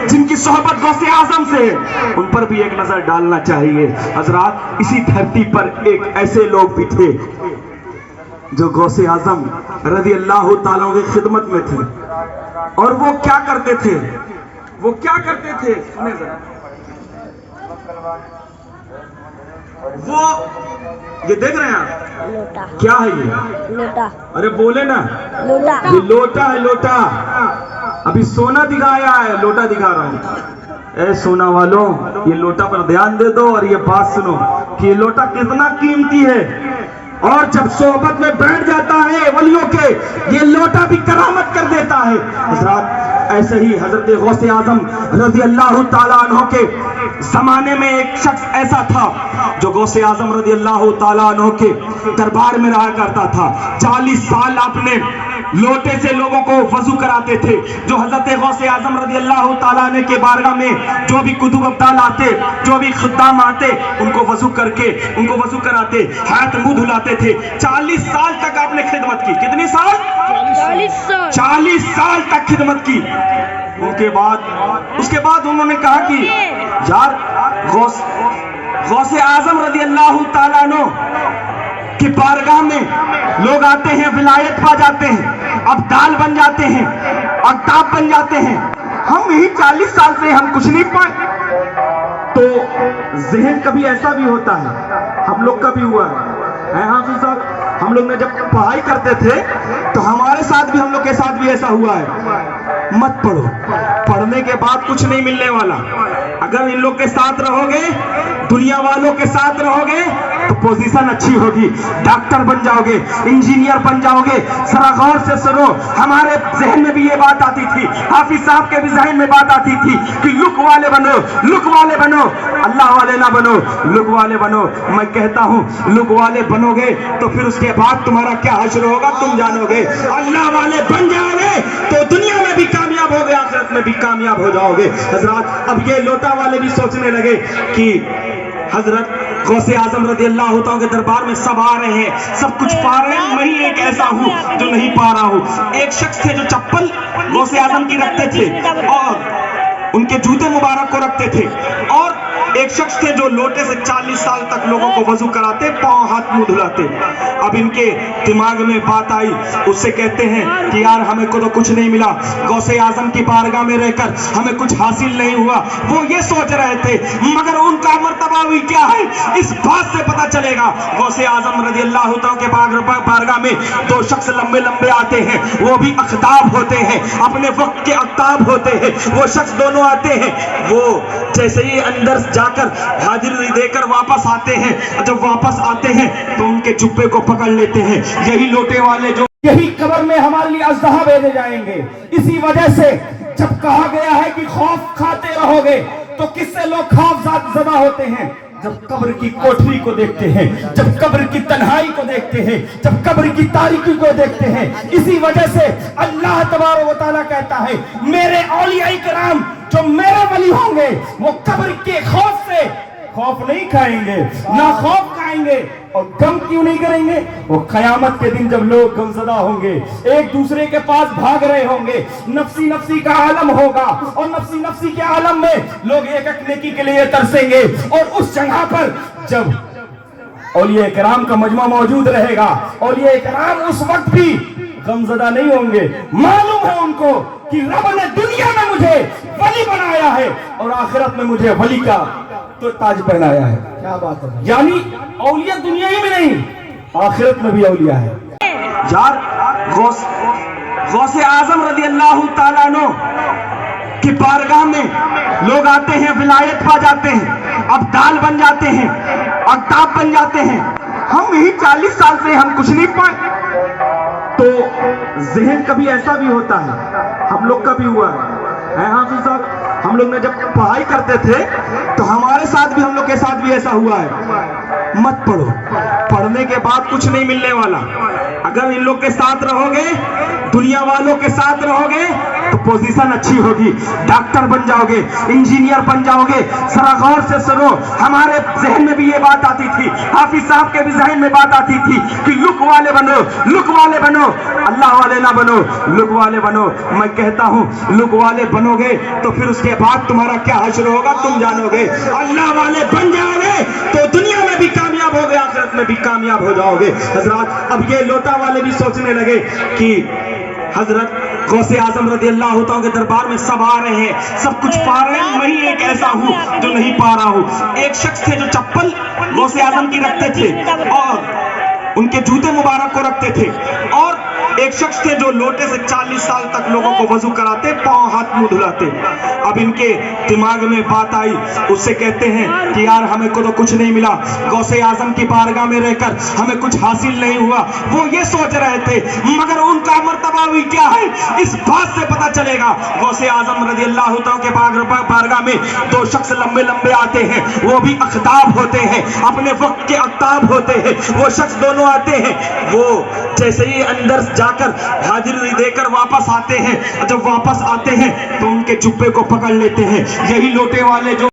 جن کی صحبت غوث اعظم سے ہے، ان پر بھی ایک نظر ڈالنا چاہیے۔ حضرات، اسی دھرتی پر ایک ایسے لوگ بھی تھے جو غوث اعظم رضی اللہ تعالیٰ کی خدمت میں تھے، اور وہ کیا کرتے تھے؟ سنیں ذرا، وہ یہ دیکھ رہے ہیں آپ، لوٹا کیا ہے یہ؟ لوٹا ارے بولے نا، لوٹا یہ لوٹا ہے، لوٹا۔ ابھی سونا دکھایا ہے، لوٹا دکھا رہا ہوں۔ اے سونا والوں، یہ لوٹا پر دھیان دے دو اور یہ بات سنو کہ یہ لوٹا کتنا قیمتی ہے، اور جب صحبت میں بیٹھ جاتا ہے ولیوں کے، یہ لوٹا بھی کرامت کر دیتا ہے۔ حضرات، ایسے ہی حضرت غوث اعظم رضی اللہ تعالیٰ عنہ کے زمانے میں ایک شخص ایسا تھا جو غوث اعظم رضی اللہ تعالیٰ عنہ کے دربار میں رہا کرتا تھا۔ 40 سال اپنے لوٹے سے لوگوں کو وضو کراتے تھے۔ جو حضرت غوث اعظم رضی اللہ تعالیٰ عنہ کے بارگاہ میں جو بھی کتب ابدال آتے، جو بھی خدام آتے، ان کو وضو کراتے، ہاتھ منہ دھلاتے تھے۔ 40 سال تک آپ نے خدمت کی۔ کتنی سال؟ 40 سال تک خدمت کی۔ اس کے بعد انہوں نے کہا کہ یار، غوث اعظم رضی اللہ تعالیٰ عنہ کی بارگاہ میں لوگ آتے ہیں، ولایت پا جاتے ہیں، ابدال بن جاتے ہیں، اقطاب بن جاتے ہیں، ہم یہی 40 سال سے ہم کچھ نہیں پائے۔ تو ذہن کبھی ایسا بھی ہوتا ہے، ہم لوگ کا بھی ہوا ہے حافظ صاحب، ہم لوگ نے جب پڑھائی کرتے تھے تو ہمارے ساتھ بھی، ہم لوگ کے ساتھ بھی ایسا ہوا ہے۔ مت پڑھو، پڑھنے کے بعد کچھ نہیں ملنے والا۔ اگر ان لوگ کے ساتھ رہو گے، دنیا والوں کے ساتھ رہو گے تو پوزیشن اچھی ہوگی، ڈاکٹر بن جاؤ گے، انجینئر بن جاؤ گے۔ ذرا غور سے سنو، ہمارے ذہن میں بھی یہ بات آتی تھی، حافظ صاحب کے بھی ذہن میں بات آتی تھی کہ لک والے بنو، لک والے بنو، اللہ والے نہ بنو، لک والے بنو۔ میں کہتا ہوں، لک والے بنو گے تو پھر اس کے بعد تمہارا کیا حشر ہوگا تم جانو گے۔ اللہ والے بن جاؤ گے تو دنیا میں بھی کامیاب ہوگے، آخرت میں بھی کامیاب ہو جاؤ گے۔ حضرات، اب یہ لوٹا والے بھی سوچنے لگے کہ حضرت غوث اعظم رضی اللہ تعالیٰ کے دربار میں سب آ رہے ہیں، سب کچھ پا رہے ہیں، میں ہی ایک ایسا ہوں جو نہیں پا رہا ہوں۔ ایک شخص تھے جو چپل غوث اعظم کی رکھتے تھے اور ان کے جوتے مبارک کو رکھتے تھے، اور ایک شخص تھے جو لوٹے سے 40 سال تک لوگوں کو وضو کراتے، پاؤں ہاتھ منہ دھلاتے۔ اب ان کے دماغ میں بات آئی، اس سے کہتے ہیں کہ یار ہمیں کو تو کچھ نہیں ملا، غوث اعظم کی بارگاہ میں رہ کر ہمیں کچھ حاصل نہیں ہوا۔ وہ یہ سوچ رہے تھے، مگر ان کا مرتبہ بھی کیا ہے اس بات سے پتہ چلے گا۔ غوث اعظم رضی اللہ تعالیٰ کے بارگاہ میں 2 شخص لمبے لمبے آتے ہیں، وہ بھی اقطاب ہوتے ہیں، اپنے وقت کے اقطاب ہوتے ہیں۔ وہ شخص دونوں آتے ہیں، وہ جیسے ہی اندر جا کر حاضری دے کر واپس آتے ہیں، جب واپس آتے ہیں تو ان کے جبے کو پکڑ لیتے ہیں۔ یہی لوٹے والے جو یہی قبر میں ہمارے لیے اژدہا بھیجے جائیں گے۔ اسی وجہ سے جب کہا گیا ہے کہ خوف کھاتے رہو گے تو کس سے لوگ خوف زدہ ہوتے ہیں؟ جب قبر کی کوٹھری کو دیکھتے ہیں، جب قبر کی تنہائی کو دیکھتے ہیں، جب قبر کی تاریکی کو دیکھتے ہیں۔ اسی وجہ سے اللہ تبارک و تعالیٰ کہتا ہے، میرے اولیاء کرام جو میرے ولی ہوں گے وہ قبر کے خوف سے خوف نہیں کھائیں گے، نہ خوف کھائیں گے، اور غم کیوں نہیں کریں گے؟ وہ قیامت کے دن جب لوگ غمزدہ ہوں گے، ایک دوسرے کے پاس بھاگ رہے ہوں گے، نفسی نفسی کا عالم ہوگا، اور نفسی نفسی کے عالم میں لوگ ایک ایک نیکی کے لیے ترسیں گے۔ اور اس جگہ پر جب اولیاء کرام کا مجمع موجود رہے گا، اولیاء کرام اس وقت بھی غمزدہ نہیں ہوں گے۔ معلوم ہے ان کو کہ رب نے دنیا میں مجھے ولی بنایا ہے اور آخرت میں مجھے ولی کا تو تاج پہنایا ہے۔ کیا بات ہے، یعنی اولیاء دنیا ہی میں نہیں، آخرت میں بھی اولیاء ہے۔ یار، غوث اعظم رضی اللہ تعالیٰ عنہ کی بارگاہ میں لوگ آتے ہیں، ولایت پا جاتے ہیں، ابدال بن جاتے ہیں، اقطاب بن جاتے ہیں، ہم یہی 40 سال سے ہم کچھ نہیں پائے۔ تو ذہن کبھی ایسا بھی ہوتا ہے، ہم لوگ کا بھی ہوا ہے حافظ صاحب، ہم لوگ نے جب پڑھائی کرتے تھے تو ہمارے ساتھ بھی، ہم لوگ کے ساتھ بھی ایسا ہوا ہے۔ مت پڑھو، پڑھنے کے بعد کچھ نہیں ملنے والا۔ اگر ان لوگ کے ساتھ رہو گے، دنیا والوں کے ساتھ رہو گے تو پوزیشن اچھی ہوگی, ڈاکٹر بن جاؤ گے, انجینئر بن جاؤ گے. ذرا غور سے سنو, ہمارے ذہن میں بھی یہ بات آتی تھی, حافظ صاحب کے بھی ذہن میں بات آتی تھی کہ لک والے بنو, لک والے بنو, اللہ والے نہ بنو, لک والے بنو. میں کہتا ہوں لک والے بنو گے تو پھر اس کے بعد تمہارا کیا حشر ہوگا تم جانو گے. اللہ والے بن جاؤ گے تو دنیا میں بھی کامیاب ہو گے, آخرت میں بھی کامیاب ہو جاؤ گے. حضرات اب یہ لوٹا والے بھی سوچنے لگے کہ حضرت غوث اعظم رضی اللہ عنہ کے دربار میں سب آ رہے ہیں, سب کچھ پا رہے ہیں, میں ہی ایک ایسا ہوں جو نہیں پا رہا ہوں. ایک شخص تھے جو چپل غوث اعظم کی رکھتے تھے اور ان کے جوتے مبارک کو رکھتے تھے, اور ایک شخص تھے جو لوٹے سے 40 سال تک لوگوں کو وضو کراتے, پاؤں ہاتھ منہ دھلاتے. اب ان کے دماغ میں بات آئی, اس سے کہتے ہیں کہ یار ہمیں کو تو کچھ نہیں ملا, غوث اعظم کی بارگاہ میں رہ کر ہمیں کچھ حاصل نہیں ہوا. وہ یہ سوچ رہے تھے, مگر ان کا مرتبہ بھی کیا ہے اس بات سے پتہ چلے گا. غوث اعظم رضی اللہ عنہ کے بارگاہ میں 2 شخص لمبے لمبے آتے ہیں, وہ بھی اقطاب ہوتے ہیں, اپنے وقت کے اقطاب ہوتے ہیں. وہ شخص دونوں آتے ہیں, وہ جیسے ہی اندر جا کر حاضری دے کر واپس آتے ہیں, جب واپس آتے ہیں تو ان کے جبے کو پکڑ لیتے ہیں. یہی لوٹے والے جو